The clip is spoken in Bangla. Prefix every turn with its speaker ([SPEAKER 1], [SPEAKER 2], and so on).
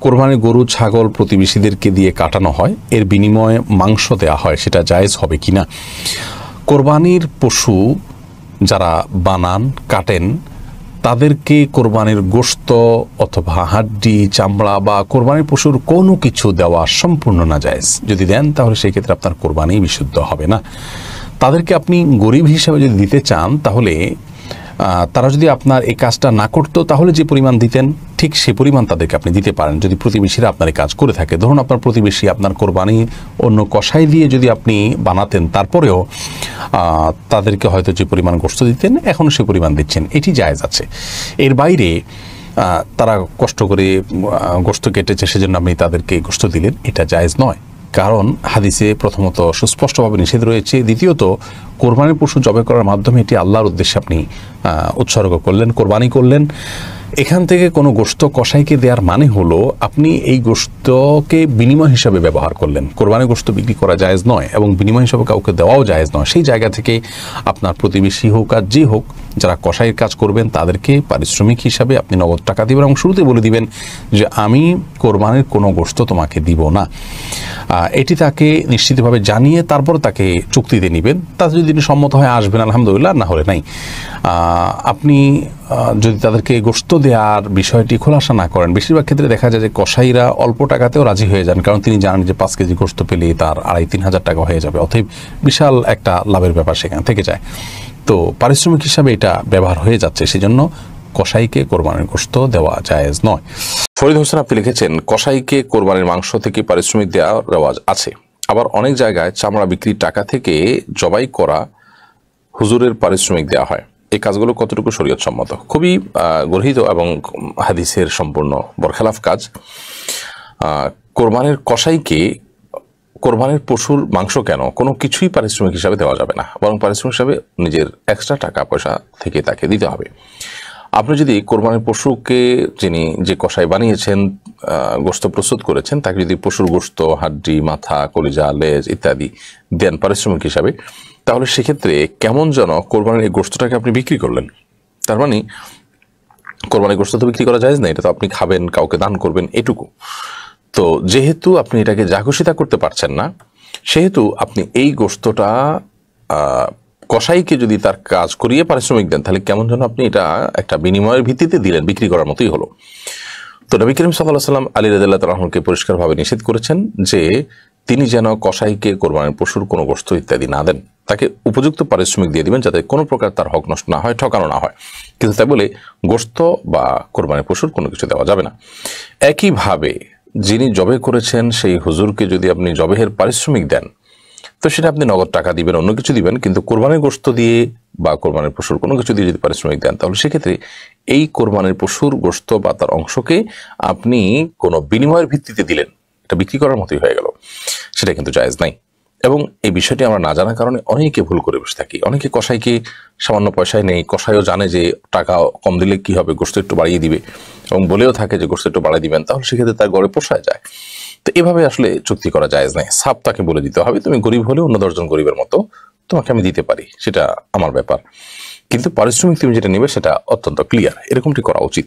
[SPEAKER 1] কোরবানির গরু ছাগল প্রতিবেশীদেরকে দিয়ে কাটানো হয়, এর বিনিময়ে মাংস দেয়া হয়, সেটা জায়েজ হবে কিনা? কোরবানির পশু যারা বানান কাটেন তাদেরকে কোরবানির গোশত অথবা হাড্ডি চামড়া বা কোরবানির পশুর কোনো কিছু দেওয়া সম্পূর্ণ নাজায়েজ। যদি দেন তাহলে সেই ক্ষেত্রে আপনার কোরবানি বিশুদ্ধ হবে না। তাদেরকে আপনি গরিব হিসাবে যদি দিতে চান তাহলে তারা যদি আপনার এই কাজটা না করতো তাহলে যে পরিমাণ দিতেন ঠিক সে পরিমাণ তাদেরকে আপনি দিতে পারেন, যদি প্রতিবেশীরা আপনার এই কাজ করে থাকে। ধরুন আপনার প্রতিবেশী আপনার কোরবানি অন্য কষাই দিয়ে যদি আপনি বানাতেন, তারপরেও তাদেরকে হয়তো যে পরিমাণ গোশত দিতেন এখনও সে পরিমাণ দিচ্ছেন, এটি জায়েজ আছে। এর বাইরে তারা কষ্ট করে গোশত কেটেছে সেজন্য আপনি তাদেরকে গোশত দিলেন, এটা জায়েজ নয়। কারণ হাদিসে প্রথমত সুস্পষ্টভাবে নিষেধ রয়েছে, দ্বিতীয়ত কোরবানির পশু জবাই করার মাধ্যমে এটি আল্লাহর উদ্দেশ্যে আপনি উৎসর্গ করলেন, কোরবানি করলেন। এখান থেকে কোনো গোশত কসাইকে দেওয়ার মানে হলো আপনি এই গোশতকে বিনিময় হিসাবে ব্যবহার করলেন। কোরবানি গোশত বিক্রি করা জায়েজ নয় এবং বিনিময় হিসাবে কাউকে দেওয়াও জায়েজ নয়। সেই জায়গা থেকে আপনার প্রতিবেশী হোক আর যে হোক যারা কসাইয়ের কাজ করবেন তাদেরকে পারিশ্রমিক হিসাবে আপনি নগদ টাকা দিবেন এবং শুরুতে বলে দিবেন যে আমি কোরবানির কোনো গোশত তোমাকে দিব না। এটি তাকে নিশ্চিতভাবে জানিয়ে তারপর তাকে চুক্তিতে নেবেন। তাতে যদি তিনি সম্মত হয় আসবেন আলহামদুলিল্লাহ, না হলে নাই। আপনি যদি তাদেরকে গোশত দেওয়ার বিষয়টি খোলাসা না করেন, বেশিরভাগ ক্ষেত্রে দেখা যায় যে কসাইরা অল্প টাকাতেও রাজি হয়ে যান, কারণ তিনি জানেন যে 5 কেজি গোশত পেলে তার 2,5-3 হাজার টাকা হয়ে যাবে, অতএব বিশাল একটা লাভের ব্যাপার সেখানে থেকে যায়। তো পারিশ্রমিক হিসাবে এটা ব্যবহার হয়ে যাচ্ছে, সেজন্য কসাইকে কোরবানির গোশত দেওয়া জায়েজ নয়।
[SPEAKER 2] ফরিদ হোসেন আপনি লিখেছেন, কসাইকে কোরবানির মাংস থেকে পারিশ্রমিক দেওয়ার রেওয়াজ আছে, আবার অনেক জায়গায় চামড়া বিক্রির টাকা থেকে জবাই করা হুজুরের পারিশ্রমিক দেওয়া হয়। এই কাজগুলো কতটুকু শরীয়ত সম্মত? খুবই গর্হিত এবং হাদিসের সম্পূর্ণ বরখেলাফ কাজ। কোরবানির কসাইকে কোরবানির পশুর মাংস কেন কোনো কিছুই পারিশ্রমিক হিসাবে দেওয়া যাবে না, বরং পারিশ্রমিক হিসাবে নিজের এক্সট্রা টাকা পয়সা থেকে তাকে দিতে হবে। আপনি যদি কোরবানির পশুকে যিনি যে কসাই বানিয়েছেন, গোশত প্রস্তুত করেছেন, তাকে যদি পশুর গোশত, হাড্ডি, মাথা, কলিজা, লেজ ইত্যাদি দেন পারিশ্রমিক হিসাবে, তাহলে সেক্ষেত্রে কেমন যেন কোরবানির এই গোশতটাকে আপনি বিক্রি করলেন। তার মানে কোরবানির গোশত তো বিক্রি করা যায় না, এটা তো আপনি খাবেন, কাউকে দান করবেন, এটুকু। তো যেহেতু আপনি এটাকে জাঘোষিতা করতে পারছেন না, সেহেতু আপনি এই গোশতটা কসাইকে যদি তার কাজ করিয়ে পারিশ্রমিক দেন, তাহলে কেমন যেন আপনি এটা একটা বিনিময়ের ভিত্তিতে দিলেন, বিক্রি করার মতোই হলো। তো নবী করিম সাল্লাল্লাহু আলাইহি ওয়াসাল্লাম আলী রাদিয়াল্লাহু তাআলা আনহুকে পরিষ্কারভাবে নিষেধ করেছেন যে তিনি যেন কসাইকে কোরবানির পশুর কোনো গোশত ইত্যাদি না দেন, তাকে উপযুক্ত পারিশ্রমিক দিয়ে দিবেন যাতে কোনো প্রকার তার হক নষ্ট না হয়, ঠকানো না হয়। কিন্তু তাই বলে গোশত বা কোরবানির পশুর কোনো কিছু দেওয়া যাবে না। একইভাবে যিনি জবে করেছেন সেই হুজুরকে যদি আপনি জবেহের পারিশ্রমিক দেন, তো সেটা আপনি নগদ টাকা দিবেন, অন্য কিছু দিবেন, কিন্তু কোরবানির গোশত দিয়ে বা কোরবানির পশুর কোনো কিছু দিয়ে যদি পারিশ্রমিক দেন, তাহলে সেক্ষেত্রে এই কোরবানির পশুর গোশত বা তার অংশকে আপনি কোনো বিনিময়ের ভিত্তিতে দিলেন, এটা বিক্রি করার মতোই হয়ে গেল, সেটা কিন্তু জায়েজ নাই। এবং এই বিষয়টি আমরা না জানার কারণে অনেকে ভুল করে বসে থাকি। অনেকে কসাইকে সামান্য পয়সায় নেই, কসাইও জানে যে টাকা কম দিলে কি হবে, গোশত একটু বাড়িয়ে দিবে এবং বলেও থাকে যে গোশত একটু বাড়িয়ে দিবেন, তাহলে সেক্ষেত্রে তার গড়ে পোষায় যায়। তো এভাবে আসলে চুক্তি করা জায়েজ নাই। সাপ তাকে বলে দিতে হবে, তুমি গরিব হলে অন্য 10 জন গরিবের মতো তোমাকে আমি দিতে পারি, সেটা আমার ব্যাপার, কিন্তু পারিশ্রমিক তুমি যেটা নেবে সেটা অত্যন্ত ক্লিয়ার, এরকমটি করা উচিত।